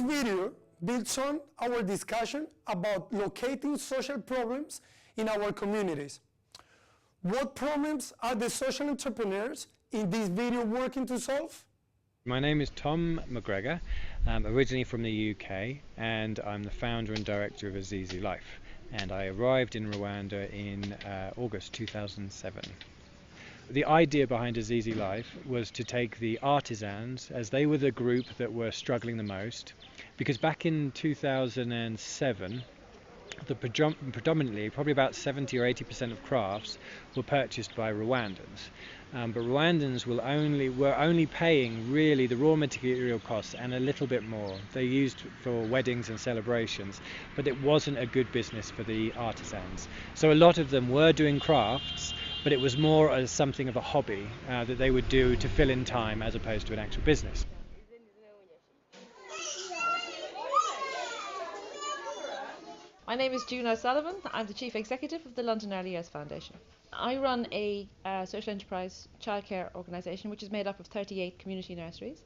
video builds on our discussion about locating social problems in our communities. What problems are the social entrepreneurs in this video working to solve? My name is Tom McGregor. I'm originally from the UK, and I'm the founder and director of Azizi Life. And I arrived in Rwanda in August 2007. The idea behind Azizi Life was to take the artisans, as they were the group that were struggling the most, because back in 2007, predominantly, probably about 70 or 80% of crafts were purchased by Rwandans. But Rwandans were only paying really the raw material costs and a little bit more. They used for weddings and celebrations, but it wasn't a good business for the artisans. So a lot of them were doing crafts, but it was more as something of a hobby that they would do to fill in time as opposed to an actual business. My name is June O'Sullivan. I'm the Chief Executive of the London Early Years Foundation. I run a social enterprise childcare organisation which is made up of 38 community nurseries,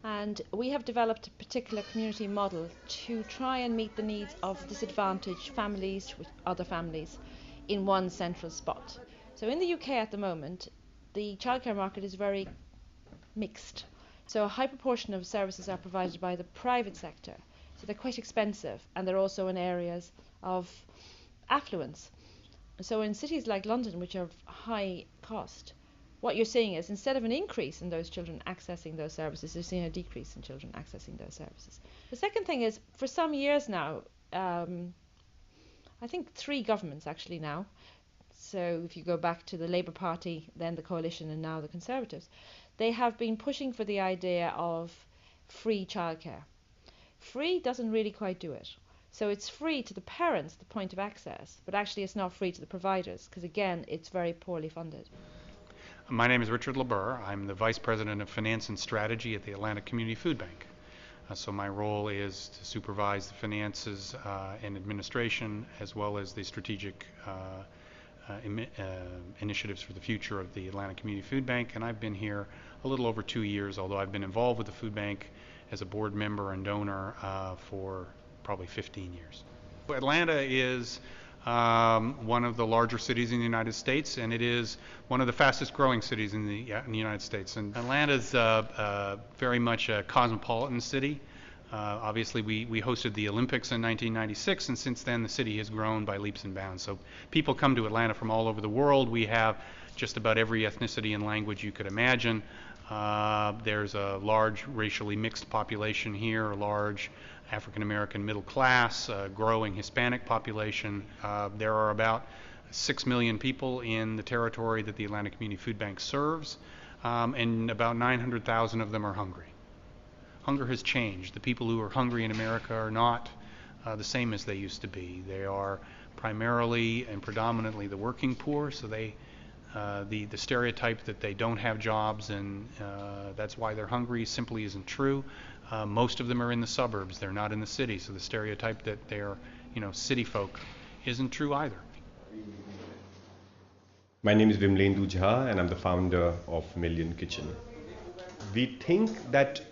and we have developed a particular community model to try and meet the needs of disadvantaged families with other families in one central spot. So in the UK at the moment, the childcare market is very mixed. So a high proportion of services are provided by the private sector. So they're quite expensive, and they're also in areas of affluence. So in cities like London, which are of high cost, what you're seeing is instead of an increase in those children accessing those services, you're seeing a decrease in children accessing those services. The second thing is, for some years now, I think 3 governments actually now, so if you go back to the Labour Party, then the Coalition, and now the Conservatives, they have been pushing for the idea of free childcare. Free doesn't really quite do it. So it's free to the parents, the point of access, but actually it's not free to the providers, because again, it's very poorly funded. My name is Richard LeBur. I'm the Vice President of Finance and Strategy at the Atlantic Community Food Bank. So my role is to supervise the finances and administration, as well as the strategic initiatives for the future of the Atlantic Community Food Bank. And I've been here a little over 2 years, although I've been involved with the food bank as a board member and donor for probably 15 years. Atlanta is one of the larger cities in the United States, and it is one of the fastest growing cities in the United States. And Atlanta is very much a cosmopolitan city. Obviously, we hosted the Olympics in 1996, and since then the city has grown by leaps and bounds. So people come to Atlanta from all over the world. We have just about every ethnicity and language you could imagine. There's a large racially mixed population here, a large African American middle class, growing Hispanic population. There are about 6 million people in the territory that the Atlantic Community Food Bank serves, and about 900,000 of them are hungry. Hunger has changed. The people who are hungry in America are not the same as they used to be. They are primarily and predominantly the working poor, so the stereotype that they don't have jobs and that's why they're hungry simply isn't true. Most of them are in the suburbs. They're not in the city, so the stereotype that they're city folk isn't true either. My name is Vimlendu Jha, and I'm the founder of Million Kitchen. We think that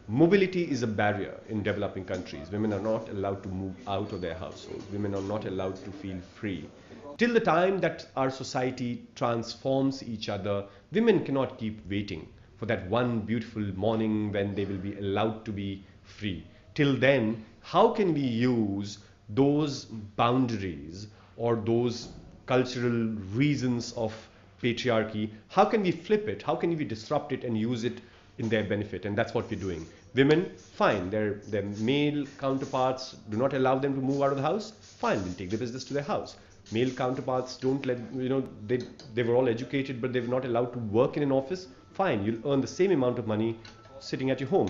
mobility is a barrier in developing countries. Women are not allowed to move out of their households. Women are not allowed to feel free. Till the time that our society transforms each other, women cannot keep waiting for that one beautiful morning when they will be allowed to be free. Till then, how can we use those boundaries or those cultural reasons of patriarchy? How can we flip it? How can we disrupt it and use it in their benefit? And that's what we're doing. Women, fine, their male counterparts do not allow them to move out of the house. Fine, we'll take the business to their house. Male counterparts don't let, they were all educated, but they were not allowed to work in an office. Fine, you'll earn the same amount of money sitting at your home.